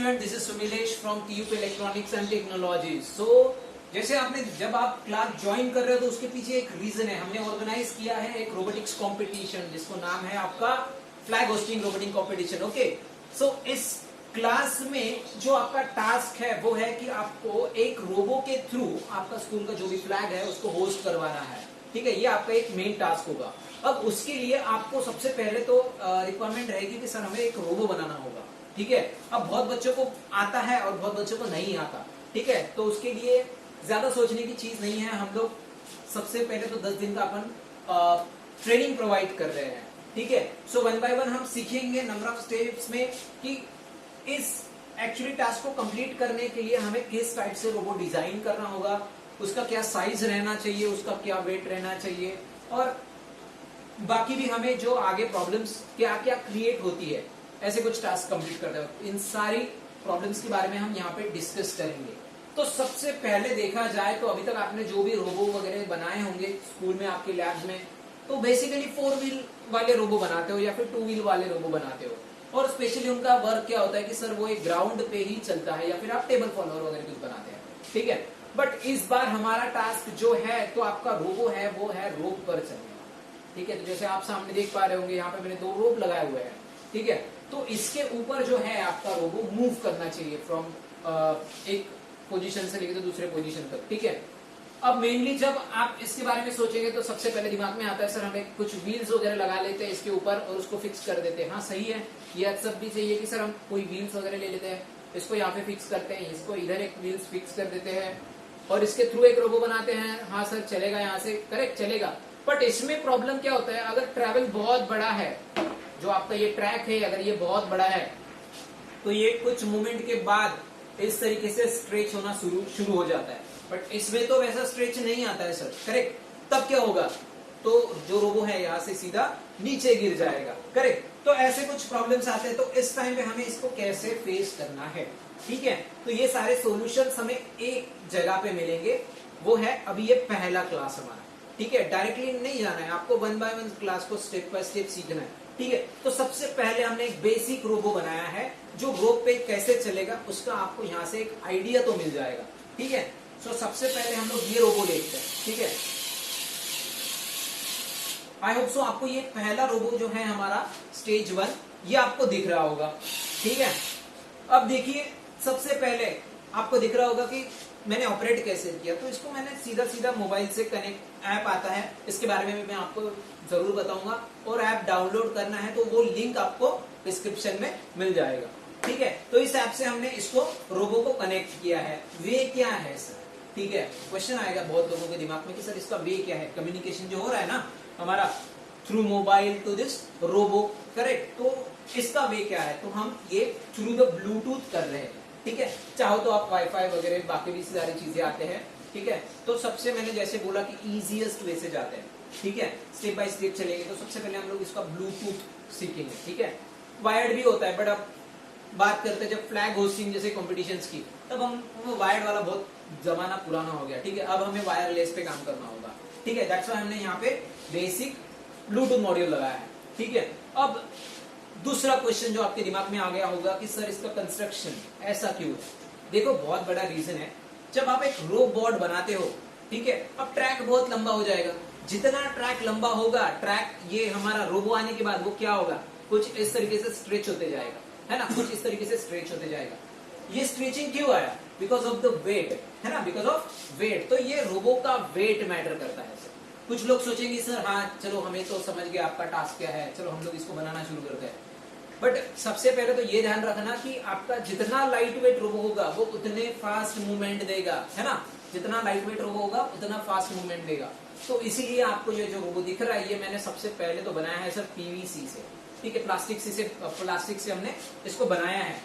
Student, this is Sumilesh from TUP electronics and technology. So जैसे आपने जब आप क्लास ज्वाइन कर रहे हो तो उसके पीछे एक रीजन है। हमने ऑर्गेनाइज किया है एक रोबोटिक्स कंपटीशन जिसको नाम है आपका flag hosting robotic competition. Okay, so इस क्लास में जो आपका टास्क है वो है कि आपको एक रोबो के थ्रू आपका स्कूल का जो भी फ्लैग है उसको होस्ट करवाना है। ठीक है, ये आपका एक मेन टास्क होगा। अब उसके लिए आपको सबसे पहले तो रिक्वायरमेंट रहेगी कि सर हमें एक रोबो बनाना होगा। ठीक है, अब बहुत बच्चों को आता है और बहुत बच्चों को नहीं आता। ठीक है, तो उसके लिए ज्यादा सोचने की चीज नहीं है। हम लोग सबसे पहले तो 10 दिन का अपन ट्रेनिंग प्रोवाइड कर रहे हैं। ठीक है, सो 1 बाय 1 हम सीखेंगे नंबर ऑफ स्टेप्स में कि इस एक्चुअली टास्क को कंप्लीट करने के लिए हमें किस टाइप से रोबोट डिजाइन करना होगा, उसका क्या साइज रहना चाहिए, उसका क्या वेट रहना चाहिए, और बाकी भी हमें जो आगे प्रॉब्लम्स क्या क्या क्रिएट होती है ऐसे कुछ टास्क कंप्लीट करते हैं। इन सारी प्रॉब्लम्स के बारे में हम यहाँ पे डिस्कस करेंगे। तो सबसे पहले देखा जाए तो अभी तक आपने जो भी रोबो वगैरह बनाए होंगे स्कूल में आपके लैब्स में, तो बेसिकली 4 व्हील वाले रोबो बनाते हो या फिर 2 व्हील वाले रोबो बनाते हो। और स्पेशली उनका वर्क क्या होता है कि सर वो एक ग्राउंड पे ही चलता है या फिर आप टेबल फॉलोअर वगैरह कुछ बनाते हैं। ठीक है, बट इस बार हमारा टास्क जो है तो आपका रोबो है वो है रोप पर चलने। ठीक है, तो जैसे आप सामने देख पा रहे होंगे यहाँ पे मैंने 2 रोप लगाए हुए हैं। ठीक है, तो इसके ऊपर जो है आपका रोबो मूव करना चाहिए फ्रॉम एक पोजीशन से लेकर तो दूसरे पोजीशन तक। ठीक है, अब मेनली जब आप इसके बारे में सोचेंगे तो सबसे पहले दिमाग में आता है सर हमें कुछ व्हील्स वगैरह लगा लेते हैं इसके ऊपर और उसको फिक्स कर देते हैं। हाँ सही है, ये एक्सेप्ट भी चाहिए कि सर हम कोई व्हील्स वगैरह ले लेते हैं, इसको यहाँ पे फिक्स करते हैं, इसको इधर एक व्हील्स फिक्स कर देते हैं और इसके थ्रू एक रोबो बनाते हैं। हाँ सर चलेगा, यहाँ से करेक्ट चलेगा। बट इसमें प्रॉब्लम क्या होता है, अगर ट्रैवल बहुत बड़ा है, जो आपका ये ट्रैक है अगर ये बहुत बड़ा है तो ये कुछ मूवमेंट के बाद इस तरीके से स्ट्रेच होना शुरू हो जाता है। बट इसमें तो वैसा स्ट्रेच नहीं आता है सर, करेक्ट। तब क्या होगा, तो जो रोबो है यहाँ से सीधा नीचे गिर जाएगा। करेक्ट, तो ऐसे कुछ प्रॉब्लम्स आते हैं। तो इस टाइम पे हमें इसको कैसे फेस करना है। ठीक है, तो ये सारे सॉल्यूशंस हमें एक जगह पे मिलेंगे, वो है अभी ये पहला क्लास हमारा। ठीक है, डायरेक्टली नहीं जाना है आपको, 1 बाय 1 क्लास को स्टेप बाय स्टेप सीखना है। ठीक है, तो सबसे पहले हमने एक बेसिक रोबो बनाया है जो रोप पे कैसे चलेगा उसका आपको यहाँ से एक आइडिया तो मिल जाएगा। ठीक है, सो सबसे पहले हम लोग ये रोबो देखते हैं। ठीक है, आई होप सो आपको ये पहला रोबो जो है हमारा स्टेज 1 ये आपको दिख रहा होगा। ठीक है, अब देखिए सबसे पहले आपको दिख रहा होगा कि मैंने ऑपरेट कैसे किया। तो इसको मैंने सीधा सीधा मोबाइल से कनेक्ट, ऐप आता है इसके बारे में मैं आपको जरूर बताऊंगा, और ऐप डाउनलोड करना है तो वो लिंक आपको डिस्क्रिप्शन में मिल जाएगा। ठीक है, तो इस ऐप से हमने इसको रोबो को कनेक्ट किया है। वे क्या है सर, ठीक है, क्वेश्चन आएगा बहुत लोगों के दिमाग में कि सर इसका वे क्या है। कम्युनिकेशन जो हो रहा है ना हमारा through mobile to this robo, correct, तो इसका वे क्या है। तो हम ये थ्रू द ब्लूटूथ कर रहे हैं। ठीक है, चाहो तो आप वाईफाई वगैरह बाकी भी सारी चीजें आते हैं। ठीक है, तो सबसे मैंने जैसे बोला कि इजीएस्ट वे से जाते हैं। ठीक है, स्टेप बाय स्टेप चलेंगे। तो सबसे पहले हम लोग इसका ब्लूटूथ सीखेंगे। ठीक है, वायर्ड भी होता है, बट अब बात करते हैं जब फ्लैग होस्टिंग जैसे कॉम्पिटिशन्स की, तब हम वो वायर्ड वाला बहुत जमाना पुराना हो गया। ठीक है, अब हमें वायरलेस पे काम करना होगा। ठीक है, दैट्स व्हाई हमने यहाँ पे बेसिक ब्लूटूथ मॉड्यूल लगाया है। ठीक है, अब दूसरा क्वेश्चन जो आपके दिमाग में आ गया होगा कि सर इसका कंस्ट्रक्शन ऐसा क्यों है। देखो बहुत बड़ा रीजन है, जब आप एक रोबोट बनाते हो, ठीक है, अब ट्रैक बहुत लंबा हो जाएगा। जितना ट्रैक लंबा होगा, ट्रैक ये हमारा रोबो आने के बाद वो क्या होगा, कुछ इस तरीके से स्ट्रेच होते जाएगा, है ना, कुछ इस तरीके से स्ट्रेच होते जाएगा। ये स्ट्रेचिंग क्यों आया, बिकॉज ऑफ द वेट, है ना, बिकॉज ऑफ वेट। तो ये रोबो का वेट मैटर करता है सर। कुछ लोग सोचेंगे सर हाँ चलो हमें तो समझ गया आपका टास्क क्या है, चलो हम लोग इसको बनाना शुरू करते हैं। बट सबसे पहले तो ये ध्यान रखना कि आपका जितना लाइट वेट रोबो होगा वो उतने फास्ट मूवमेंट देगा, है ना, जितना लाइट वेट रोबो होगा उतना फास्ट मूवमेंट देगा। तो इसीलिए आपको ये जो रोबो दिख रहा है ये मैंने सबसे पहले तो बनाया है सर पीवीसी से। ठीक है, प्लास्टिक से हमने इसको बनाया है।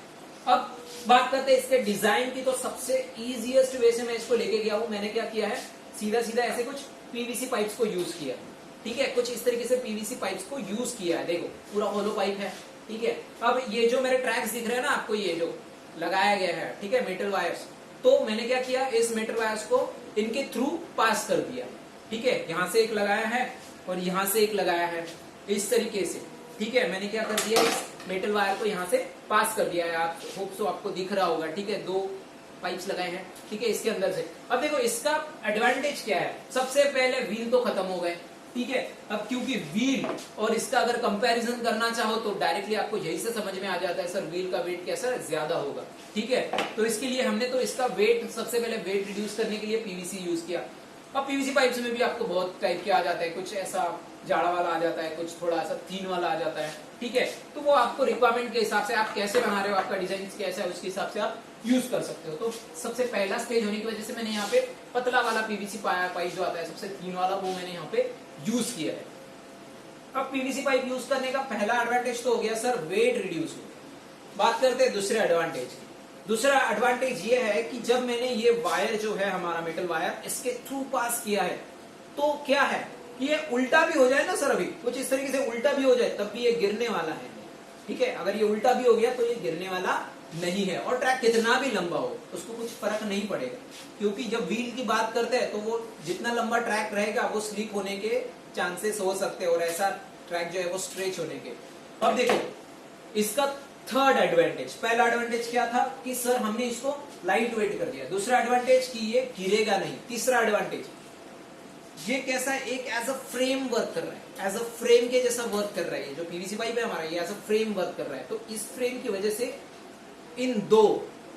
अब बात करते हैं इसके डिजाइन की। तो सबसे इजीएस्ट वे से मैं इसको लेके गया हूं। मैंने क्या किया है, सीधा सीधा ऐसे कुछ पीवीसी पाइप्स को यूज किया। ठीक है, कुछ इस तरीके से पीवीसी पाइप्स को यूज किया है। देखो पूरा होलो पाइप है। ठीक है, अब ये जो मेरे ट्रैक्स दिख रहे हैं ना आपको, ये जो लगाया गया है, ठीक है, मेटल वायर्स, तो मैंने क्या किया, इस मेटल वायर्स को इनके थ्रू पास कर दिया। ठीक है, यहां से एक लगाया है और यहां से एक लगाया है इस तरीके से। ठीक है, मैंने क्या कर दिया, इस मेटल वायर को यहाँ से पास कर दिया है। आप होप सो आपको दिख रहा होगा, ठीक है, 2 पाइप्स लगाए हैं, ठीक है, इसके अंदर से। अब देखो इसका एडवांटेज क्या है, सबसे पहले व्हील तो खत्म हो गए, ठीक है। अब क्योंकि व्हील और इसका अगर कंपैरिजन करना चाहो तो डायरेक्टली आपको यही से समझ में आ जाता है सर व्हील का वेट कैसा ज्यादा होगा, ठीक है। तो इसके लिए हमने तो इसका वेट, सबसे पहले वेट रिड्यूस करने के लिए पीवीसी यूज किया। अब पीवीसी पाइप्स में भी आपको बहुत टाइप के आ जाते हैं, कुछ ऐसा जाड़ा वाला आ जाता है, कुछ थोड़ा सा थीन वाला आ जाता है, ठीक है। तो वो आपको रिक्वायरमेंट के हिसाब से, आप कैसे बना रहे हो, आपका डिजाइन कैसा है, उसके हिसाब से आप यूज कर सकते हो। तो सबसे पहला स्टेज होने की वजह से मैंने यहाँ पे पतला वाला पीवीसी पाइप जो आता है, सबसे थीन वाला, वो मैंने यहाँ पे यूज किया है। अब पीवीसी पाइप यूज करने का पहला एडवांटेज तो हो गया सर वेट रिड्यूस हो। बात करते हैं दूसरे एडवांटेज की। दूसरा एडवांटेज ये है कि जब मैंने ये वायर जो है हमारा मेटल वायर इसके थ्रू पास किया है, तो क्या है कि ये उल्टा भी हो जाए ना सर, अभी कुछ इस तरीके से उल्टा भी हो जाए तब भी ये गिरने वाला है, ठीक है। अगर ये उल्टा भी हो गया तो ये गिरने वाला नहीं है। और ट्रैक कितना भी लंबा हो उसको कुछ फर्क नहीं पड़ेगा, क्योंकि जब व्हील की बात करते हैं तो वो जितना लंबा ट्रैक रहेगा वो स्लिप होने के चांसेस हो सकते हैं, और ऐसा ट्रैक जो है वो स्ट्रेच होने के। अब देखो इसका थर्ड एडवांटेज, पहला एडवांटेज क्या था कि सर हमने इसको लाइट वेट कर दिया। दूसरा एडवांटेज कि ये गिरेगा नहीं। तीसरा एडवांटेज ये कैसा है, एक एज अ फ्रेम वर्क कर रहा है, एज अ फ्रेम के जैसा वर्क कर रहा है। जो पीवीसी पाइप है हमारा ये एज अ फ्रेम वर्क कर रहा है। तो इस फ्रेम की वजह से इन दो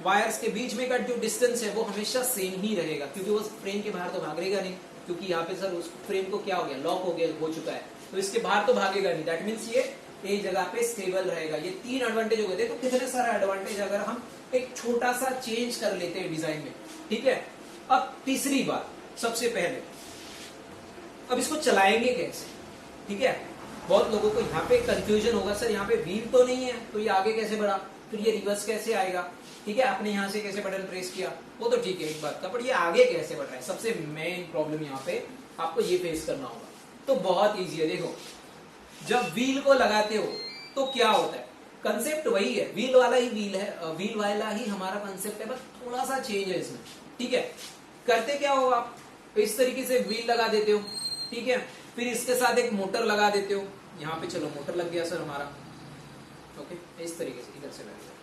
वायर्स के बीच में का जो डिस्टेंस है वो हमेशा सेम ही रहेगा, क्योंकि वो फ्रेम के बाहर तो भागेगा नहीं, क्योंकि यहाँ पे सर उस फ्रेम को क्या हो गया, लॉक हो चुका है, तो इसके बाहर तो भागेगा नहीं। दैट मीन्स ये एक जगह पे स्टेबल रहेगा। ये 3 एडवांटेज हो गए थे। तो कितने सारा एडवांटेज अगर हम एक छोटा सा चेंज कर लेते हैं डिजाइन में, ठीक है। अब तीसरी बात, सबसे पहले अब इसको चलाएंगे कैसे, ठीक है। बहुत लोगों को यहाँ पे कंफ्यूजन होगा, सर यहाँ पे व्हील तो नहीं है तो ये आगे कैसे बढ़ा, फिर ये रिवर्स कैसे आएगा, ठीक है। आपने यहाँ से कैसे बटन प्रेस किया वो तो ठीक है एक बात का, पर ये आगे कैसे बढ़ रहा है, सबसे मेन प्रॉब्लम यहाँ पे आपको ये फेस करना होगा। तो बहुत ईजी है। देखो जब व्हील को लगाते हो तो क्या होता है, कंसेप्ट वही है, व्हील वाला ही व्हील वाला ही हमारा कंसेप्ट है, बस थोड़ा सा चेंज है इसमें, ठीक है। करते क्या हो, आप इस तरीके से व्हील लगा देते हो, ठीक है। फिर इसके साथ एक मोटर लगा देते हो, यहाँ पे चलो मोटर लग गया सर हमारा, ओके, इस तरीके से इधर से लग गया,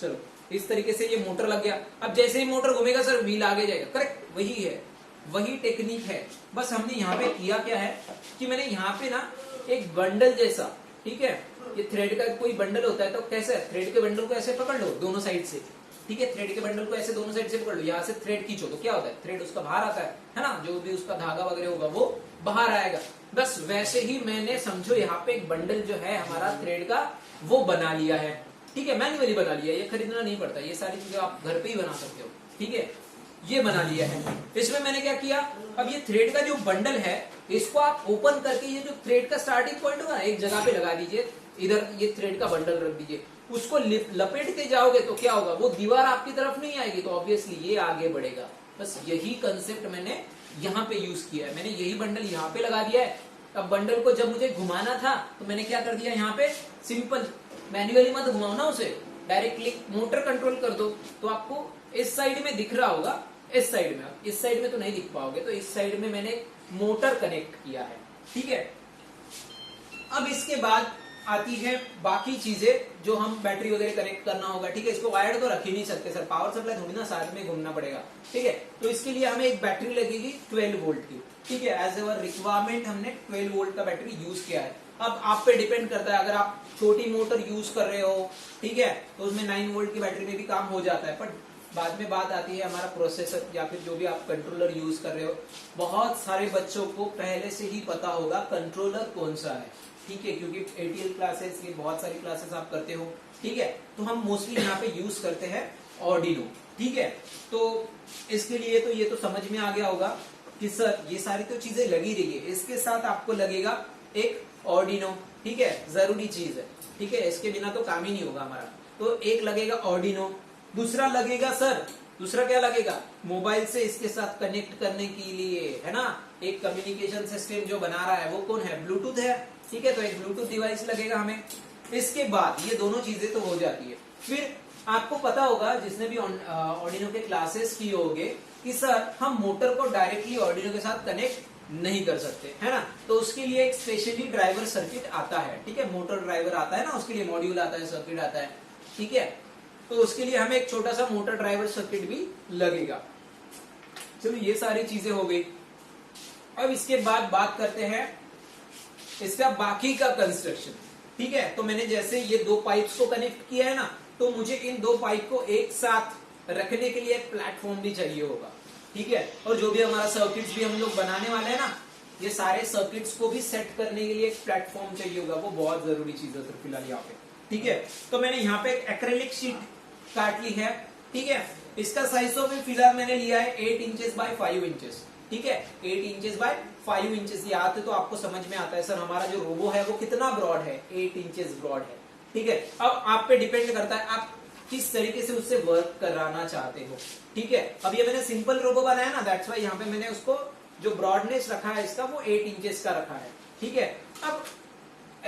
चलो इस तरीके से ये मोटर लग गया। अब जैसे ही मोटर घूमेगा सर व्हील आगे जाएगा, करेक्ट, वही है, वही टेक्निक है। बस हमने यहाँ पे किया क्या है कि मैंने यहाँ पे ना एक बंडल जैसा, ठीक है, ये थ्रेड का कोई बंडल होता है, तो कैसे थ्रेड के बंडल को ऐसे पकड़ लो दोनों साइड से, ठीक है। थ्रेड के बंडल को ऐसे दोनों साइड से पकड़ लो, यहाँ से थ्रेड खींचो तो क्या होता है, थ्रेड उसका बाहर आता है ना, जो भी उसका धागा वगैरह होगा वो बाहर आएगा। बस वैसे ही मैंने समझो यहाँ पे एक बंडल जो है हमारा थ्रेड का वो बना लिया है, ठीक है, मैन्युअली बना लिया, ये खरीदना नहीं पड़ता, ये सारी चीजें आप घर पे ही बना सकते हो, ठीक है। ये बना लिया है। इसमें मैंने क्या किया, अब ये थ्रेड का जो बंडल है इसको आप ओपन करके ये जो थ्रेड का स्टार्टिंग पॉइंट होगा एक जगह पे लगा दीजिए, इधर ये थ्रेड का बंडल रख दीजिए, उसको लपेटते जाओगे तो क्या होगा, वो दीवार आपकी तरफ नहीं आएगी, तो ऑब्वियसली ये आगे बढ़ेगा। बस यही कंसेप्ट मैंने यहाँ पे यूज किया है, मैंने यही बंडल यहाँ पे लगा दिया है। अब बंडल को जब मुझे घुमाना था तो मैंने क्या कर दिया, यहाँ पे सिंपल मैन्युअली मत घुमाओ ना उसे, डायरेक्टली मोटर कंट्रोल कर दो, तो आपको इस साइड में दिख रहा होगा, इस साइड में, इस साइड में तो नहीं दिख पाओगे, तो इस साइड में मैंने मोटर कनेक्ट किया है, ठीक है। अब इसके बाद आती है बाकी चीजें जो हम बैटरी वगैरह कनेक्ट करना होगा, ठीक है। इसको वायर्ड तो रख ही नहीं सकते सर, पावर सप्लाई थोड़ी ना साथ में घूमना पड़ेगा, ठीक है। तो इसके लिए हमें एक बैटरी लगेगी 12 वोल्ट की, ठीक है। एज अवर रिक्वायरमेंट हमने 12 वोल्ट का बैटरी यूज किया है। अब आप पे डिपेंड करता है, अगर आप छोटी मोटर यूज कर रहे हो, ठीक है, तो उसमें 9 वोल्ट की बैटरी में भी काम हो जाता है। पर बाद में बात आती है हमारा प्रोसेसर या फिर जो भी आप कंट्रोलर यूज कर रहे हो। बहुत सारे बच्चों को पहले से ही पता होगा कंट्रोलर कौन सा है, ठीक है, क्योंकि ATL क्लासेस, ये बहुत सारी क्लासेस आप करते हो, ठीक है। तो हम मोस्टली यहाँ पे यूज करते हैं ऑर्डिनो, ठीक है। तो इसके लिए तो ये तो समझ में आ गया होगा कि सर ये सारी तो चीजें लगी रही है, इसके साथ आपको लगेगा एक ऑर्डिनो, ठीक है, जरूरी चीज है, ठीक है, इसके बिना तो काम ही नहीं होगा हमारा। तो एक लगेगा ऑर्डिनो, दूसरा लगेगा सर, दूसरा क्या लगेगा, मोबाइल से इसके साथ कनेक्ट करने के लिए, है ना, एक कम्युनिकेशन सिस्टम जो बना रहा है वो कौन है, ब्लूटूथ है, ठीक है। तो एक ब्लूटूथ डिवाइस लगेगा हमें। इसके बाद ये दोनों चीजें तो हो जाती है। फिर आपको पता होगा जिसने भी ऑर्डिनो के क्लासेस किए होंगे कि सर हम मोटर को डायरेक्टली ऑर्डिनो के साथ कनेक्ट नहीं कर सकते, है ना। तो उसके लिए एक स्पेशली ड्राइवर सर्किट आता है, ठीक है, मोटर ड्राइवर आता है ना, उसके लिए मॉड्यूल आता है, सर्किट आता है, ठीक है। तो उसके लिए हमें एक छोटा सा मोटर ड्राइवर सर्किट भी लगेगा। चलो ये सारी चीजें हो गई। अब इसके बाद बात करते हैं इसका बाकी का कंस्ट्रक्शन, ठीक है। तो मैंने जैसे ये दो पाइप्स को कनेक्ट किया है ना, तो मुझे इन दो पाइप को एक साथ रखने के लिए एक प्लेटफॉर्म भी चाहिए होगा, ठीक है। और जो भी हमारा सर्किट्स भी हम लोग बनाने वाले हैं ना, ये सारे सर्किट्स को भी सेट करने के लिए एक प्लेटफॉर्म चाहिए होगा, वो बहुत जरूरी चीज है सर फिलहाल यहाँ पे, ठीक है। तो मैंने यहाँ पे एक एक्रेलिक शीट काट ली है, ठीक है। इसका साइज तो फिलहाल मैंने लिया है 8 इंचेस बाय 5 इंचेस, ठीक है, 8 इंचेस बाय 5 इंचेस। ये आते तो आपको समझ में आता है सर हमारा जो रोबो है वो कितना ब्रॉड है, 8 इंचेस ब्रॉड है, ठीक है। अब आप पे डिपेंड करता है आप किस तरीके से उससे वर्क कराना चाहते हो, ठीक है। अब ये मैंने सिंपल रोबो बनाया ना, दैट्स वाई यहाँ पे मैंने उसको जो ब्रॉडनेस रखा है इसका वो 8 इंचेस का रखा है, ठीक है। अब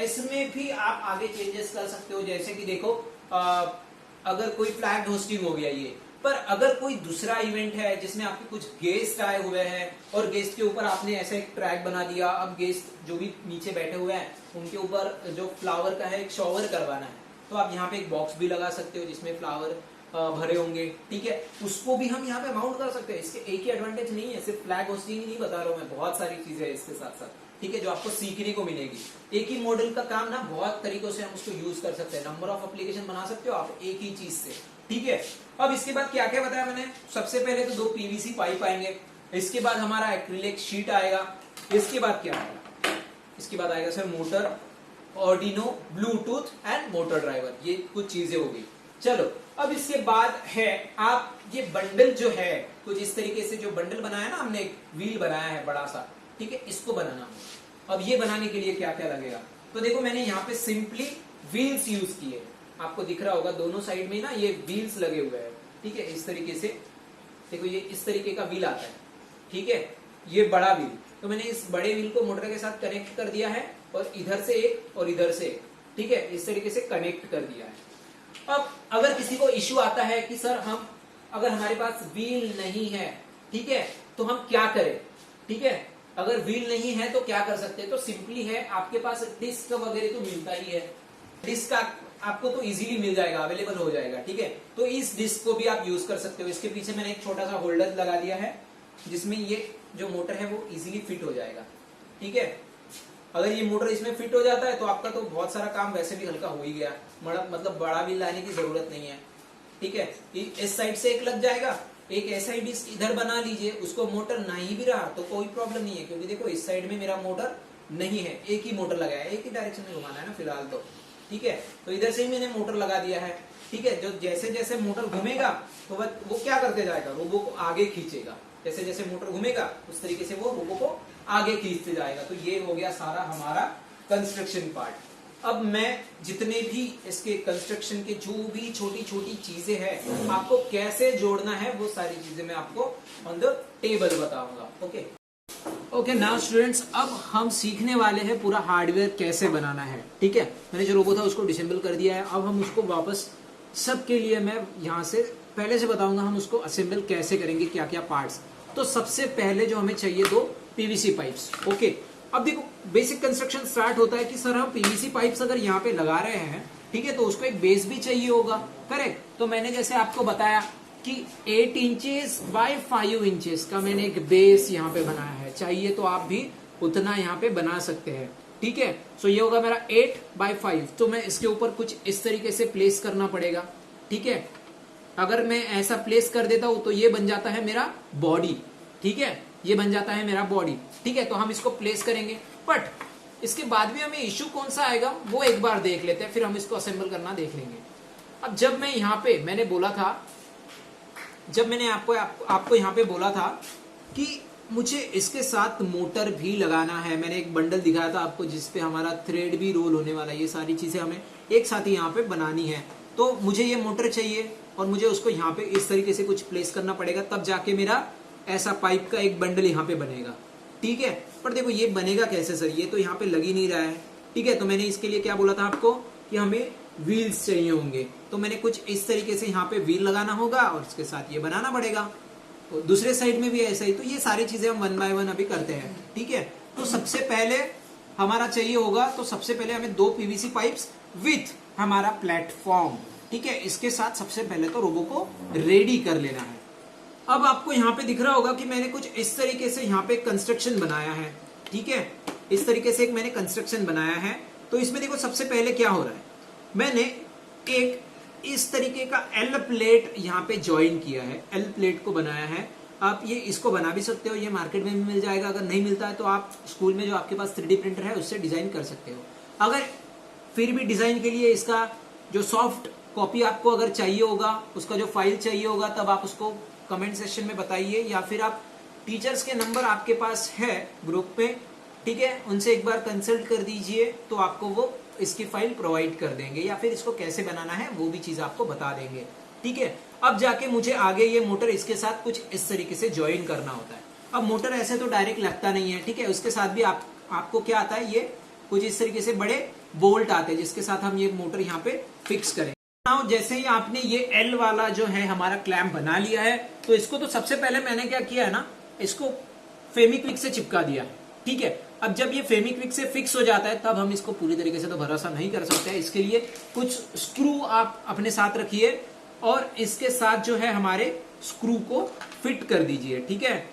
इसमें भी आप आगे चेंजेस कर सकते हो, जैसे कि देखो अगर कोई फ्लैग होस्टिंग हो गया ये, पर अगर कोई दूसरा इवेंट है जिसमें आपके कुछ गेस्ट आए हुए हैं और गेस्ट के ऊपर आपने ऐसा एक ट्रैक बना दिया, अब गेस्ट जो भी नीचे बैठे हुए हैं उनके ऊपर जो फ्लावर का है एक शॉवर करवाना है, तो आप यहाँ पे एक बॉक्स भी लगा सकते हो जिसमें फ्लावर भरे होंगे, ठीक है। उसको भी हम यहाँ पे माउंट कर सकते हैं। इसके एक ही एडवांटेज नहीं है, सिर्फ फ्लैग होस्टिंग ही नहीं बता रहा हूँ मैं, बहुत सारी चीजें हैं इसके साथ साथ, ठीक है, जो आपको सीखने को मिलेगी। एक ही मॉडल का काम ना बहुत तरीकों से हम उसको यूज कर सकते हैं, नंबर ऑफ एप्लीकेशन बना सकते हो आप एक ही चीज से, ठीक है। अब इसके बाद क्या क्या बताया मैंने, सबसे पहले तो 2 पीवीसी पाइप आएंगे, इसके बाद हमारा एक्रिलिक शीट आएगा, इसके बाद क्या आएगा, इसके बाद आएगा sir motor, Arduino, bluetooth and motor driver, ये कुछ चीजें होगी। चलो अब इसके बाद है आप ये बंडल जो है कुछ इस तरीके से जो बंडल बनाया ना हमने, एक व्हील बनाया है बड़ा सा, ठीक है, इसको बनाना होगा। अब ये बनाने के लिए क्या क्या लगेगा, तो देखो मैंने यहाँ पे सिंपली व्हील्स यूज किए, आपको दिख रहा होगा दोनों साइड में ना ये व्हील्स लगे हुए हैं, ठीक है, इस तरीके से देखो ये इस तरीके का व्हील आता है, ठीक है, ये बड़ा व्हील, तो मैंने इस बड़े व्हील को मोटर के साथ कनेक्ट कर दिया है और इधर से एक और इधर से एक, ठीक है, इस तरीके से कनेक्ट कर दिया है। अब अगर किसी को इश्यू आता है कि सर हम अगर हमारे पास व्हील नहीं है, ठीक है, तो हम क्या करें, ठीक है, अगर व्हील नहीं है तो क्या कर सकते हैं, तो सिंपली है आपके पास डिस्क वगैरह तो मिलता ही है, डिस्क आपको तो इजीली मिल जाएगा, अवेलेबल हो जाएगा, ठीक है। तो इस डिस्क को भी आप यूज कर सकते हो। इसके पीछे मैंने एक छोटा सा होल्डर लगा दिया है जिसमें ये जो मोटर है वो इजीली फिट हो जाएगा, ठीक है। अगर ये मोटर इसमें फिट हो जाता है तो आपका तो बहुत सारा काम वैसे भी हल्का हो ही गया, मतलब बड़ा व्हील लाने की जरूरत नहीं है, ठीक है। इस साइड से एक लग जाएगा, एक ऐसा ही डिस्क इधर बना लीजिए, उसको मोटर नहीं भी रहा तो कोई प्रॉब्लम नहीं है, क्योंकि देखो इस साइड में मेरा मोटर नहीं है, एक ही मोटर लगाया है, एक ही डायरेक्शन में घुमाना है ना फिलहाल तो, ठीक है। तो इधर से ही मैंने मोटर लगा दिया है, ठीक है। जो जैसे जैसे मोटर घूमेगा तो वो क्या करते जाएगा, रोबो को आगे खींचेगा, जैसे जैसे मोटर घूमेगा उस तरीके से वो रोबो को आगे खींचते जाएगा। तो ये हो गया सारा हमारा कंस्ट्रक्शन पार्ट। अब मैं जितने भी इसके कंस्ट्रक्शन के जो भी छोटी छोटी चीजें हैं आपको कैसे जोड़ना है वो सारी चीजें मैं आपको ऑन द टेबल बताऊंगा। ओके नाउ स्टूडेंट्स, अब हम सीखने वाले हैं पूरा हार्डवेयर कैसे बनाना है, ठीक है। मैंने जो रोबो था उसको डिसेंबल कर दिया है, अब हम उसको वापस सबके लिए मैं यहाँ से पहले से बताऊंगा हम उसको असेंबल कैसे करेंगे, क्या क्या पार्ट्स। तो सबसे पहले जो हमें चाहिए 2 पीवीसी पाइप्स, ओके। अब देखो बेसिक कंस्ट्रक्शन स्टार्ट होता है कि सर हम पीवीसी पाइप्स अगर यहाँ पे लगा रहे हैं, ठीक है, तो उसको एक बेस भी चाहिए होगा, करेक्ट। तो मैंने जैसे आपको बताया कि 8 इंचेस बाय 5 इंचेस का मैंने एक बेस यहाँ पे बनाया है, चाहिए तो आप भी उतना यहाँ पे बना सकते हैं, ठीक है। सो ये होगा मेरा 8 बाय 5, तो मैं इसके ऊपर कुछ इस तरीके से प्लेस करना पड़ेगा, ठीक है। अगर मैं ऐसा प्लेस कर देता हूं तो ये बन जाता है मेरा बॉडी, ठीक है, ये बन जाता है मेरा बॉडी, ठीक है। तो हम इसको प्लेस करेंगे, बट इसके बाद भी हमें इश्यू कौन सा आएगा वो एक बार देख लेते हैं, फिर हम इसको असेंबल करना देख लेंगे। अब जब मैं यहाँ पे मैंने बोला था, जब मैंने आपको यहाँ पे बोला था कि मुझे इसके साथ मोटर भी लगाना है, मैंने एक बंडल दिखाया था आपको जिसपे हमारा थ्रेड भी रोल होने वाला है, ये सारी चीजें हमें एक साथ ही यहाँ पे बनानी है। तो मुझे ये मोटर चाहिए और मुझे उसको यहाँ पे इस तरीके से कुछ प्लेस करना पड़ेगा, तब जाके मेरा ऐसा पाइप का एक बंडल यहाँ पे बनेगा, ठीक है। पर देखो ये बनेगा कैसे सर, ये तो यहाँ पे लग ही नहीं रहा है, ठीक है। तो मैंने इसके लिए क्या बोला था आपको कि हमें व्हील्स चाहिए होंगे, तो मैंने कुछ इस तरीके से यहाँ पे व्हील लगाना होगा और इसके साथ ये बनाना पड़ेगा, दूसरे साइड में भी ऐसा ही। तो ये सारी चीजें हम 1 बाय 1 अभी करते हैं, ठीक है। तो सबसे पहले हमारा चाहिए होगा, तो सबसे पहले हमें 2 पीवीसी पाइप्स विथ हमारा प्लेटफॉर्म, ठीक है। इसके साथ सबसे पहले तो रोबो को रेडी कर लेना है। अब आपको यहाँ पे दिख रहा होगा कि मैंने कुछ इस तरीके से यहाँ पे कंस्ट्रक्शन बनाया है, ठीक है। इस तरीके से एक मैंने कंस्ट्रक्शन बनाया है। तो इसमें देखो सबसे पहले क्या हो रहा है, मैंने एक इस तरीके का एल प्लेट यहाँ पे ज्वाइन किया है, एल प्लेट को बनाया है। आप ये इसको बना भी सकते हो, ये मार्केट में भी मिल जाएगा। अगर नहीं मिलता है तो आप स्कूल में जो आपके पास 3D प्रिंटर है उससे डिजाइन कर सकते हो। अगर फिर भी डिजाइन के लिए इसका जो सॉफ्ट कॉपी आपको अगर चाहिए होगा, उसका जो फाइल चाहिए होगा, तब आप उसको कमेंट सेक्शन में बताइए, या फिर आप टीचर्स के नंबर आपके पास है ग्रुप में, ठीक है, उनसे एक बार कंसल्ट कर दीजिए, तो आपको वो इसकी फाइल प्रोवाइड कर देंगे, या फिर इसको कैसे बनाना है वो भी चीज आपको बता देंगे, ठीक है। अब जाके मुझे आगे ये मोटर इसके साथ कुछ इस तरीके से ज्वाइन करना होता है। अब मोटर ऐसे तो डायरेक्ट लगता नहीं है, ठीक है, उसके साथ भी आपको क्या आता है, ये कुछ इस तरीके से बड़े बोल्ट आते हैं जिसके साथ हम ये मोटर यहाँ पे फिक्स करें। जैसे ही आपने ये एल वाला जो है हमारा क्लैंप बना लिया है, तो इसको तो सबसे पहले मैंने क्या किया है ना, इसको फेविक्विक से चिपका दिया, ठीक है। अब जब ये फेविक्विक से फिक्स हो जाता है, तब हम इसको पूरी तरीके से तो भरोसा नहीं कर सकते हैं। इसके लिए कुछ स्क्रू आप अपने साथ रखिए और इसके साथ जो है हमारे स्क्रू को फिट कर दीजिए, ठीक है।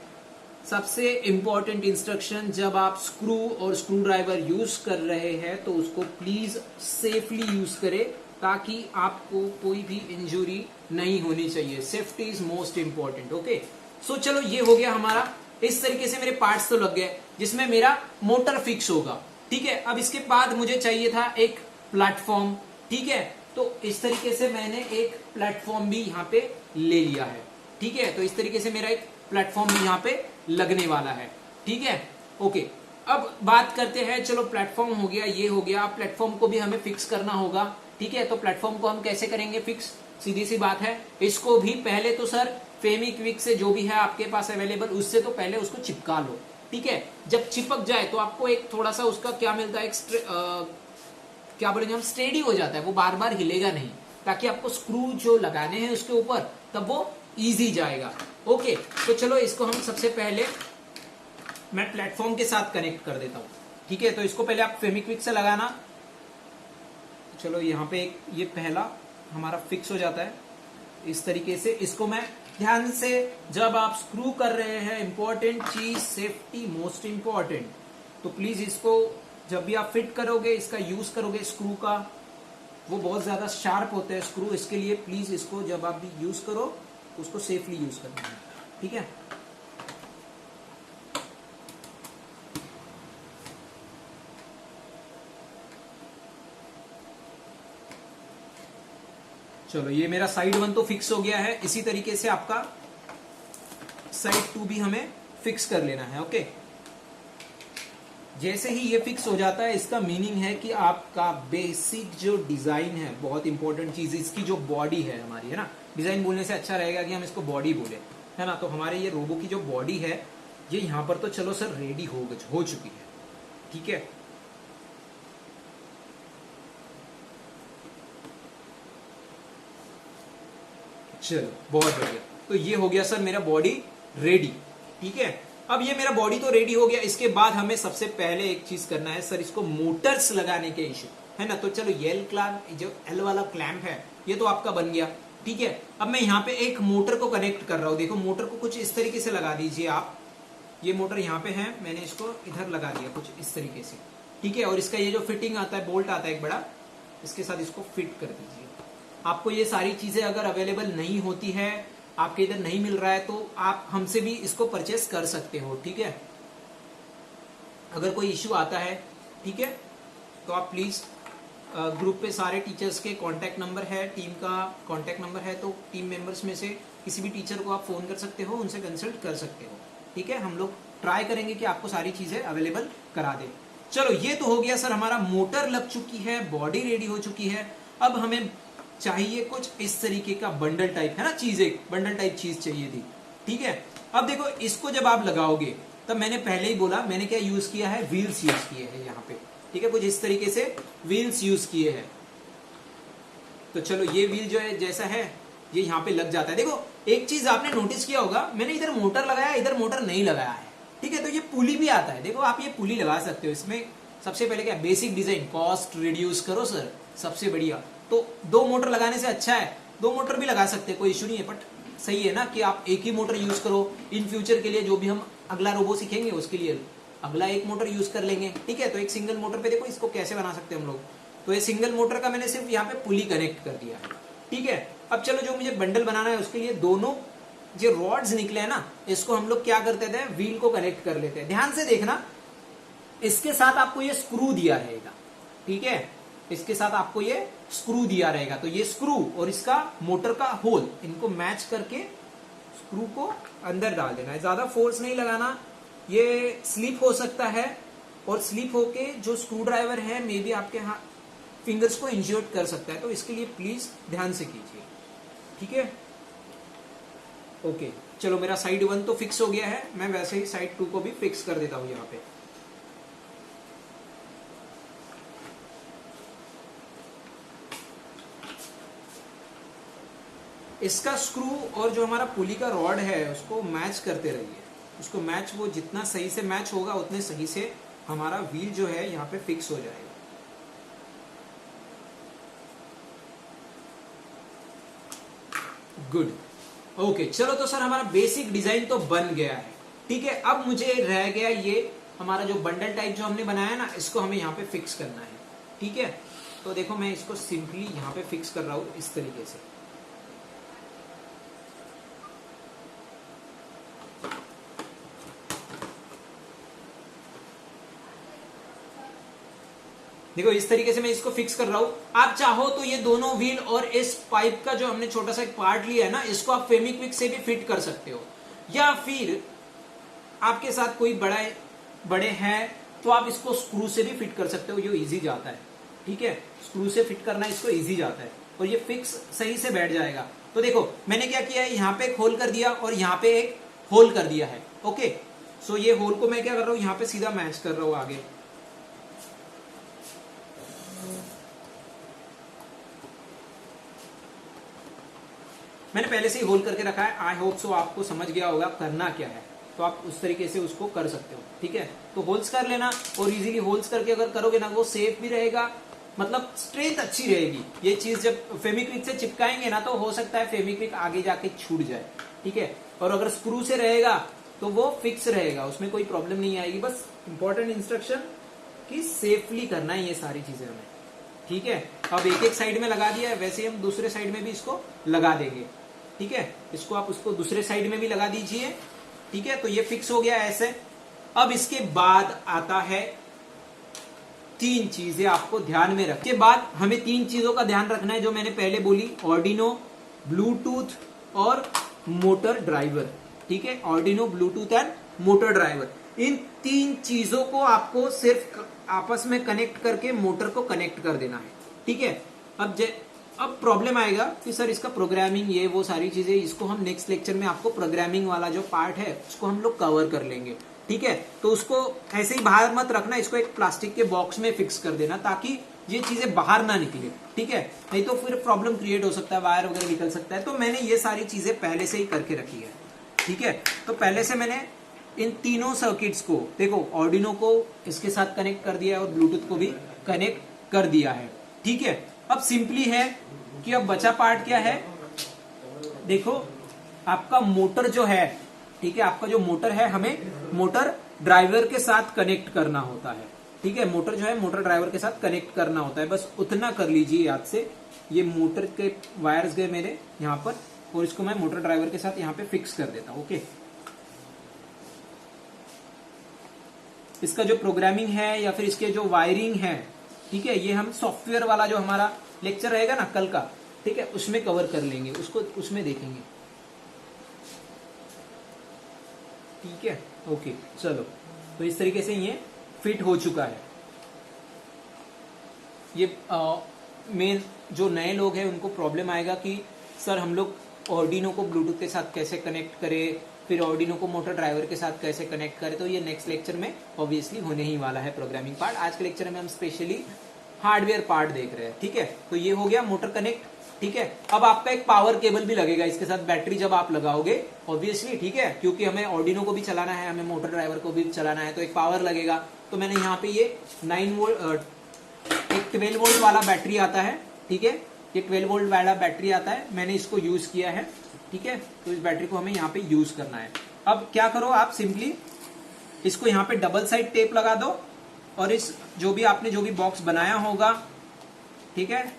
सबसे इंपॉर्टेंट इंस्ट्रक्शन, जब आप स्क्रू और स्क्रू ड्राइवर यूज कर रहे हैं तो उसको प्लीज सेफली यूज करें, ताकि आपको कोई भी इंजुरी नहीं होनी चाहिए। Safety is most important, okay. So चलो, ये हो गया हमारा। इस तरीके से मेरे पार्ट्स तो लग गए जिसमें मेरा मोटर फिक्स होगा, ठीक है। अब इसके बाद मुझे चाहिए था एक प्लेटफॉर्म, ठीक है। तो इस तरीके से मैंने एक प्लेटफॉर्म भी यहाँ पे ले लिया है, ठीक है। तो इस तरीके से मेरा एक प्लेटफॉर्म भी यहाँ पे लगने वाला है, ठीक है, ओके। अब बात करते हैं, चलो प्लेटफॉर्म हो गया, ये हो गया। अब प्लेटफॉर्म को भी हमें फिक्स करना होगा, ठीक है। तो प्लेटफॉर्म को हम कैसे करेंगे फिक्स, सीधी सी बात है। इसको भी पहले तो सर फेविक्विक से जो भी है आपके पास अवेलेबल, उससे तो पहले उसको चिपका लो, ठीक है। जब चिपक जाए तो आपको एक थोड़ा सा उसका क्या मिलता है, क्या बोलेंगे हम, स्टेडी हो जाता है, वो बार बार हिलेगा नहीं, ताकि आपको स्क्रू जो लगाने हैं उसके ऊपर, तब वो इजी जाएगा, ओके। तो चलो, इसको हम सबसे पहले मैं प्लेटफॉर्म के साथ कनेक्ट कर देता हूं, ठीक है। तो इसको पहले आप फेविक्विक से लगाना। चलो, यहाँ पे एक ये पहला हमारा फिक्स हो जाता है इस तरीके से। इसको मैं ध्यान से, जब आप स्क्रू कर रहे हैं, इंपॉर्टेंट चीज सेफ्टी मोस्ट इंपॉर्टेंट, तो प्लीज इसको जब भी आप फिट करोगे, इसका यूज करोगे स्क्रू का, वो बहुत ज्यादा शार्प होते हैं स्क्रू, इसके लिए प्लीज इसको जब आप भी यूज करो उसको सेफली यूज करना है, ठीक है। चलो, ये मेरा साइड 1 तो फिक्स हो गया है। इसी तरीके से आपका साइड 2 भी हमें फिक्स कर लेना है, ओके। जैसे ही ये फिक्स हो जाता है, इसका मीनिंग है कि आपका बेसिक जो डिजाइन है, बहुत इंपॉर्टेंट चीज, इसकी जो बॉडी है हमारी, है ना, डिजाइन बोलने से अच्छा रहेगा कि हम इसको बॉडी बोले, है ना। तो हमारे ये रोबो की जो बॉडी है, ये यहां पर तो चलो सर रेडी हो चुकी है, ठीक है। चलो, बहुत बढ़िया। तो ये हो गया सर मेरा बॉडी रेडी, ठीक है। अब ये मेरा बॉडी तो रेडी हो गया। इसके बाद हमें सबसे पहले एक चीज करना है सर, इसको मोटर्स लगाने के इशू, है ना। तो चलो, ये जो एल वाला क्लैंप है, ये तो आपका बन गया, ठीक है। अब मैं यहाँ पे एक मोटर को कनेक्ट कर रहा हूँ। देखो, मोटर को कुछ इस तरीके से लगा दीजिए आप। ये मोटर यहाँ पे है, मैंने इसको इधर लगा दिया कुछ इस तरीके से, ठीक है। और इसका ये जो फिटिंग आता है, बोल्ट आता है एक बड़ा, इसके साथ इसको फिट कर दीजिए। आपको ये सारी चीजें अगर अवेलेबल नहीं होती है, आपके इधर नहीं मिल रहा है, तो आप हमसे भी इसको परचेस कर सकते हो, ठीक है। अगर कोई इश्यू आता है, ठीक है, तो आप प्लीज ग्रुप पे सारे टीचर्स के कांटेक्ट नंबर है, टीम का कांटेक्ट नंबर है, तो टीम मेंबर्स में से किसी भी टीचर को आप फोन कर सकते हो, उनसे कंसल्ट कर सकते हो, ठीक है। हम लोग ट्राई करेंगे कि आपको सारी चीजें अवेलेबल करा दें। चलो, ये तो हो गया सर, हमारा मोटर लग चुकी है, बॉडी रेडी हो चुकी है। अब हमें चाहिए कुछ इस तरीके का बंडल टाइप, है ना, चीज, एक बंडल टाइप चीज चाहिए थी, ठीक है। अब देखो, इसको जब आप लगाओगे, तब मैंने पहले ही बोला, मैंने क्या यूज किया है, व्हील्स यूज किए हैं यहाँ पे, ठीक है। कुछ इस तरीके से व्हील्स यूज किए हैं। तो चलो, ये व्हील जो है जैसा है, ये यहाँ पे लग जाता है। देखो एक चीज आपने नोटिस किया होगा, मैंने इधर मोटर लगाया, इधर मोटर नहीं लगाया है, ठीक है। तो ये पुली भी आता है, देखो आप ये पुली लगा सकते हो। इसमें सबसे पहले क्या, बेसिक डिजाइन, कॉस्ट रिड्यूस करो सर, सबसे बढ़िया। तो 2 मोटर लगाने से अच्छा है 2 मोटर भी लगा सकते हैं, कोई इशू नहीं है, बट सही है ना कि आप एक ही मोटर यूज करो। इन फ्यूचर के लिए जो भी हम अगला रोबो सीखेंगे उसके लिए अगला एक मोटर यूज कर लेंगे, ठीक है। तो एक सिंगल मोटर पे देखो इसको कैसे बना सकते हैं हम लोग। तो ये सिंगल मोटर का मैंने सिर्फ यहाँ पे पुली कनेक्ट कर दिया है, ठीक है। अब चलो जो मुझे बंडल बनाना है उसके लिए दोनों जो रॉड्स निकले हैं ना, इसको हम लोग क्या करते थे, व्हील को कनेक्ट कर लेते हैं। ध्यान से देखना, इसके साथ आपको ये स्क्रू दिया रहेगा, ठीक है। इसके साथ आपको ये स्क्रू दिया रहेगा। तो ये स्क्रू और इसका मोटर का होल, इनको मैच करके स्क्रू को अंदर डाल देना है। ज्यादा फोर्स नहीं लगाना, ये स्लिप हो सकता है और स्लिप होके जो स्क्रू ड्राइवर है मे बी आपके फिंगर्स को इंजर्ड कर सकता है। तो इसके लिए प्लीज ध्यान से कीजिए, ठीक है। ओके चलो, मेरा साइड 1 तो फिक्स हो गया है, मैं वैसे ही साइड 2 को भी फिक्स कर देता हूं यहाँ पे। इसका स्क्रू और जो हमारा पुली का रॉड है उसको मैच करते रहिए। उसको मैच, वो जितना सही से मैच होगा उतने सही से हमारा व्हील जो है यहाँ पे फिक्स हो जाएगा। गुड, ओके चलो। तो सर हमारा बेसिक डिजाइन तो बन गया है, ठीक है। अब मुझे रह गया ये हमारा जो बंडल टाइप जो हमने बनाया ना, इसको हमें यहाँ पे फिक्स करना है, ठीक है। तो देखो मैं इसको सिंपली यहाँ पे फिक्स कर रहा हूं इस तरीके से। देखो इस तरीके से मैं इसको फिक्स कर रहा हूं। आप चाहो तो ये दोनों व्हील और इस पाइप का जो हमने छोटा सा एक पार्ट लिया है ना, इसको आप फेविक्विक से भी फिट कर सकते हो, या फिर आपके साथ कोई बड़े हैं तो आप इसको स्क्रू से भी फिट कर सकते हो, जो इजी जाता है, ठीक है। स्क्रू से फिट करना इसको इजी जाता है और ये फिक्स सही से बैठ जाएगा। तो देखो मैंने क्या किया है, यहाँ पे एक होल कर दिया और यहाँ पे एक होल कर दिया है, ओके। सो ये होल को मैं क्या कर रहा हूँ, यहाँ पे सीधा मैच कर रहा हूँ आगे। मैंने पहले से ही होल करके रखा है। आई होप सो आपको समझ गया होगा करना क्या है, तो आप उस तरीके से उसको कर सकते हो, ठीक है। तो होल्स कर लेना, और इजीली होल्स करके अगर करोगे ना, वो सेफ भी रहेगा, मतलब स्ट्रेंथ अच्छी रहेगी। ये चीज जब फेविक्विक से चिपकाएंगे ना, तो हो सकता है फेविक्विक आगे जाके छूट जाए, ठीक है। और अगर स्क्रू से रहेगा तो वो फिक्स रहेगा, उसमें कोई प्रॉब्लम नहीं आएगी। बस इंपॉर्टेंट इंस्ट्रक्शन कि सेफली करना है ये सारी चीजें हमें, ठीक है। अब एक साइड में लगा दिया है, वैसे ही हम दूसरे साइड में भी इसको लगा देंगे, ठीक है। इसको आप उसको दूसरे साइड में भी लगा दीजिए, ठीक है। तो ये फिक्स हो गया ऐसे। अब इसके बाद आता है 3 चीजें आपको ध्यान में रखना। के बाद हमें 3 चीजों का ध्यान रखना है जो मैंने पहले बोली, ऑर्डिनो, ब्लूटूथ और मोटर ड्राइवर, ठीक है। Arduino, bluetooth and motor driver, इन 3 चीजों को आपको सिर्फ आपस में कनेक्ट करके मोटर को कनेक्ट कर देना है, ठीक है। अब प्रॉब्लम आएगा कि सर इसका प्रोग्रामिंग, ये वो सारी चीजें, इसको हम नेक्स्ट लेक्चर में आपको प्रोग्रामिंग वाला जो पार्ट है उसको हम लोग कवर कर लेंगे, ठीक है। तो उसको ऐसे ही बाहर मत रखना, इसको एक प्लास्टिक के बॉक्स में फिक्स कर देना ताकि ये चीजें बाहर ना निकले, ठीक है। नहीं तो फिर प्रॉब्लम क्रिएट हो सकता है, वायर वगैरह निकल सकता है। तो मैंने ये सारी चीजें पहले से ही करके रखी है, ठीक है। तो पहले से मैंने इन तीनों सर्किट्स को, देखो ऑर्डिनो को इसके साथ कनेक्ट कर दिया है और ब्लूटूथ को भी कनेक्ट कर दिया है, ठीक है। अब सिंपली है कि अब बचा पार्ट क्या है, देखो आपका मोटर जो है, ठीक है, आपका जो मोटर है हमें मोटर ड्राइवर के साथ कनेक्ट करना होता है, ठीक है। मोटर जो है मोटर ड्राइवर के साथ कनेक्ट करना होता है, बस उतना कर लीजिए याद से। ये मोटर के वायर्स गए मेरे यहाँ पर, और इसको मैं मोटर ड्राइवर के साथ यहाँ पे फिक्स कर देता हूं, ओके। इसका जो प्रोग्रामिंग है या फिर इसके जो वायरिंग है, ठीक है, ये हम सॉफ्टवेयर वाला जो हमारा लेक्चर रहेगा ना कल का, ठीक है, उसमें कवर कर लेंगे, उसको उसमें देखेंगे, ठीक है, ओके। चलो, तो इस तरीके से ये फिट हो चुका है। ये मेन जो नए लोग हैं उनको प्रॉब्लम आएगा कि सर हम लोग ऑर्डिनो को ब्लूटूथ के साथ कैसे कनेक्ट करें, फिर ऑर्डिनो को मोटर ड्राइवर के साथ कैसे कनेक्ट करें। तो ये नेक्स्ट लेक्चर में ऑब्वियसली होने ही वाला है प्रोग्रामिंग पार्ट। आज के लेक्चर में हम स्पेशली हार्डवेयर पार्ट देख रहे हैं, ठीक है। तो ये हो गया मोटर कनेक्ट। ठीक है। अब आपका एक पावर केबल भी लगेगा इसके साथ, बैटरी जब आप लगाओगे ऑब्वियसली, ठीक है, क्योंकि हमें ऑर्डिनो को भी चलाना है, हमें मोटर ड्राइवर को भी चलाना है, तो एक पावर लगेगा। तो मैंने यहाँ पे ये 9 वोल्ट एक 12 वोल्ट वाला बैटरी आता है, ठीक है, ये 12 वोल्ट वाला बैटरी आता है, मैंने इसको यूज किया है, ठीक है। तो इस बैटरी को हमें यहाँ पे यूज करना है। अब क्या करो आप, सिंपली इसको यहाँ पे डबल साइड टेप लगा दो और इस जो भी बॉक्स बनाया होगा, ठीक है,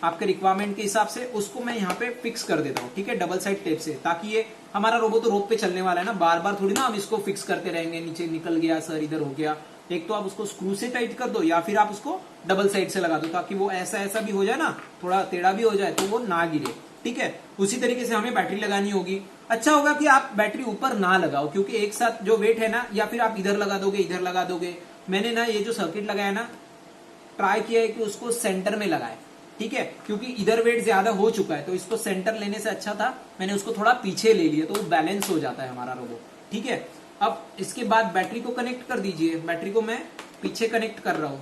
आपके रिक्वायरमेंट के हिसाब से, उसको मैं यहाँ पे फिक्स कर देता हूँ, ठीक है, डबल साइड टेप से, ताकि ये हमारा रोबो तो रोप पे चलने वाला है ना, बार बार थोड़ी ना हम इसको फिक्स करते रहेंगे, नीचे निकल गया सर, इधर हो गया। एक तो आप उसको स्क्रू से टाइट कर दो या फिर आप उसको डबल साइड से लगा दो, ताकि वो ऐसा भी हो जाए ना, थोड़ा टेढ़ा भी हो जाए तो वो ना गिरे, ठीक है। उसी तरीके से हमें बैटरी लगानी होगी। अच्छा होगा कि आप बैटरी ऊपर ना लगाओ, क्योंकि एक साथ जो वेट है ना, या फिर आप इधर लगा दोगे, मैंने ना ये जो सर्किट लगाया ना, ट्राई किया है कि उसको सेंटर में लगाए, ठीक है, क्योंकि इधर वेट ज्यादा हो चुका है, तो इसको सेंटर लेने से अच्छा था मैंने उसको थोड़ा पीछे ले लिया, तो वो बैलेंस हो जाता है हमारा रोबो, ठीक है। अब इसके बाद बैटरी को कनेक्ट कर दीजिए, बैटरी को मैं पीछे कनेक्ट कर रहा हूं,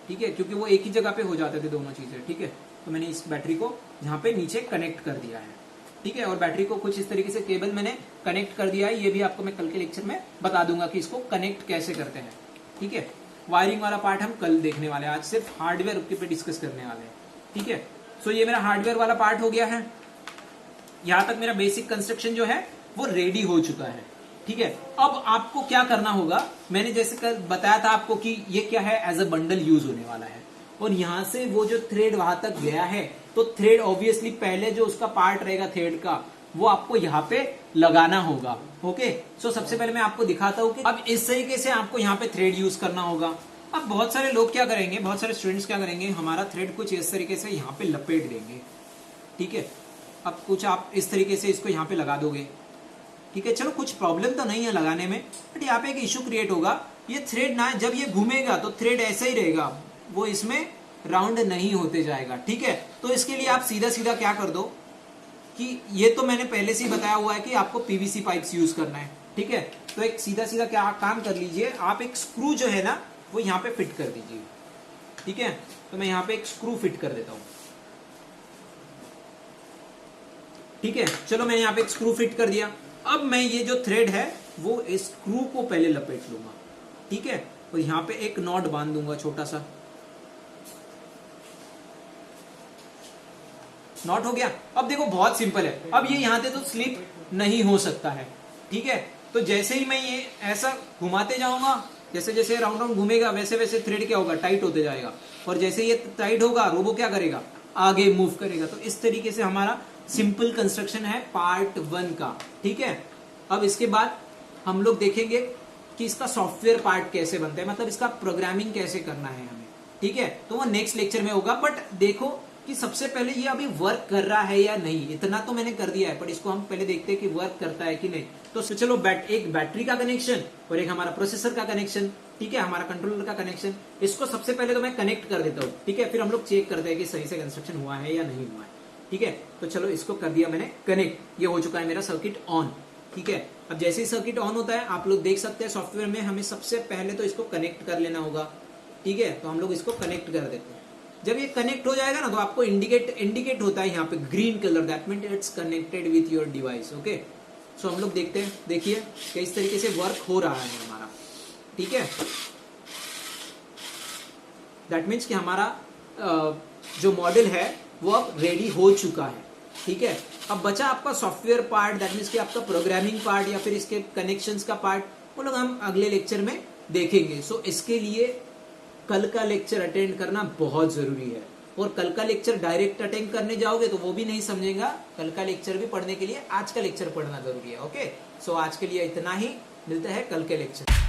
ठीक है, क्योंकि वो एक ही जगह पे हो जाते थे दोनों चीजें, ठीक है। तो मैंने इस बैटरी को यहाँ पे नीचे कनेक्ट कर दिया है, ठीक है, और बैटरी को कुछ इस तरीके से केबल मैंने कनेक्ट कर दिया है। ये भी आपको मैं कल के लेक्चर में बता दूंगा कि इसको कनेक्ट कैसे करते हैं, ठीक है। वायरिंग वाला पार्ट हम कल देखने वाले हैं, आज सिर्फ हार्डवेयर पे डिस्कस करने वाले हैं, ठीक है। सो ये मेरा हार्डवेयर वाला पार्ट हो गया है। यहां तक मेरा बेसिक कंस्ट्रक्शन जो है वो रेडी हो चुका है, ठीक है। अब आपको क्या करना होगा, मैंने जैसे कल बताया था आपको कि ये क्या है, एज अ बंडल यूज होने वाला है, और यहां से वो जो थ्रेड वहां तक गया है, तो थ्रेड ऑब्वियसली पहले जो उसका पार्ट रहेगा थ्रेड का, वो आपको यहाँ पे लगाना होगा, ओके। सो सबसे पहले मैं आपको दिखाता हूँ कि अब इस तरीके से आपको यहाँ पे थ्रेड यूज करना होगा। अब बहुत सारे लोग क्या करेंगे, बहुत सारे स्टूडेंट्स क्या करेंगे, हमारा थ्रेड कुछ इस तरीके से यहाँ पे लपेट देंगे, ठीक है। अब कुछ आप इस तरीके से इसको यहाँ पे लगा दोगे, ठीक है, चलो कुछ प्रॉब्लम तो नहीं है लगाने में, बट यहाँ पे एक इश्यू क्रिएट होगा। ये थ्रेड ना, जब ये घूमेगा तो थ्रेड ऐसा ही रहेगा, वो इसमें राउंड नहीं होते जाएगा, ठीक है। तो इसके लिए आप सीधा सीधा क्या कर दो कि ये तो मैंने पहले से ही बताया हुआ है कि आपको पीवीसी पाइप्स यूज करना है, ठीक है। तो एक सीधा सीधा क्या काम कर लीजिए, आप एक स्क्रू जो है ना वो यहाँ पे फिट कर दीजिए, ठीक है। तो मैं यहाँ पे एक स्क्रू फिट कर देता हूँ, ठीक है। चलो मैंने यहाँ पे एक स्क्रू फिट कर दिया। अब मैं ये जो थ्रेड है वो इस स्क्रू को पहले लपेट लूंगा, ठीक है, और यहाँ पे एक नॉट बांध दूंगा, छोटा सा नॉट हो गया। अब देखो बहुत सिंपल है, अब ये यहाँ से तो स्लिप नहीं हो सकता है, ठीक है। तो जैसे ही मैं ये ऐसा घुमाते जाऊंगा, जैसे जैसे राउंड राउंड घूमेगा वैसे वैसे थ्रेड क्या होगा, टाइट होते जाएगा, और जैसे ये टाइट होगा रोबो क्या करेगा, आगे मूव करेगा। तो इस तरीके से हमारा सिंपल कंस्ट्रक्शन है पार्ट 1 का, ठीक है। अब इसके बाद हम लोग देखेंगे कि इसका सॉफ्टवेयर पार्ट कैसे बनता है, मतलब इसका प्रोग्रामिंग कैसे करना है हमें, ठीक है। तो वो नेक्स्ट लेक्चर में होगा। बट देखो कि सबसे पहले ये अभी वर्क कर रहा है या नहीं, इतना तो मैंने कर दिया है, पर इसको हम पहले देखते हैं कि वर्क करता है कि नहीं। तो चलो एक बैटरी का कनेक्शन और एक हमारा प्रोसेसर का कनेक्शन, ठीक है, हमारा कंट्रोलर का कनेक्शन, इसको सबसे पहले तो मैं कनेक्ट कर देता हूँ, ठीक है। फिर हम लोग चेक करते हैं कि सही से कंस्ट्रक्शन हुआ है या नहीं हुआ है, ठीक है। तो चलो इसको कर दिया मैंने कनेक्ट, ये हो चुका है मेरा सर्किट ऑन, ठीक है। अब जैसे ही सर्किट ऑन होता है आप लोग देख सकते हैं सॉफ्टवेयर में हमें सबसे पहले तो इसको कनेक्ट कर लेना होगा, ठीक है। तो हम लोग इसको कनेक्ट कर देते हैं। जब ये कनेक्ट हो जाएगा ना तो आपको इंडिकेट होता है यहाँ पे green colour, that means it's connected with your device, okay. So हम लोग देखते हैं, देखिए कि इस तरीके से वर्क हो रहा है हमारा, ठीक है। दैट मीन्स कि हमारा जो मॉडल है वो अब रेडी हो चुका है, ठीक है। अब बचा आपका सॉफ्टवेयर पार्ट, दैट मीन्स कि आपका प्रोग्रामिंग पार्ट या फिर इसके कनेक्शंस का पार्ट, वो लोग हम अगले लेक्चर में देखेंगे। सो इसके लिए कल का लेक्चर अटेंड करना बहुत जरूरी है, और कल का लेक्चर डायरेक्ट अटेंड करने जाओगे तो वो भी नहीं समझेगा, कल का लेक्चर भी पढ़ने के लिए आज का लेक्चर पढ़ना जरूरी है, ओके। सो आज के लिए इतना ही, मिलते हैं कल के लेक्चर।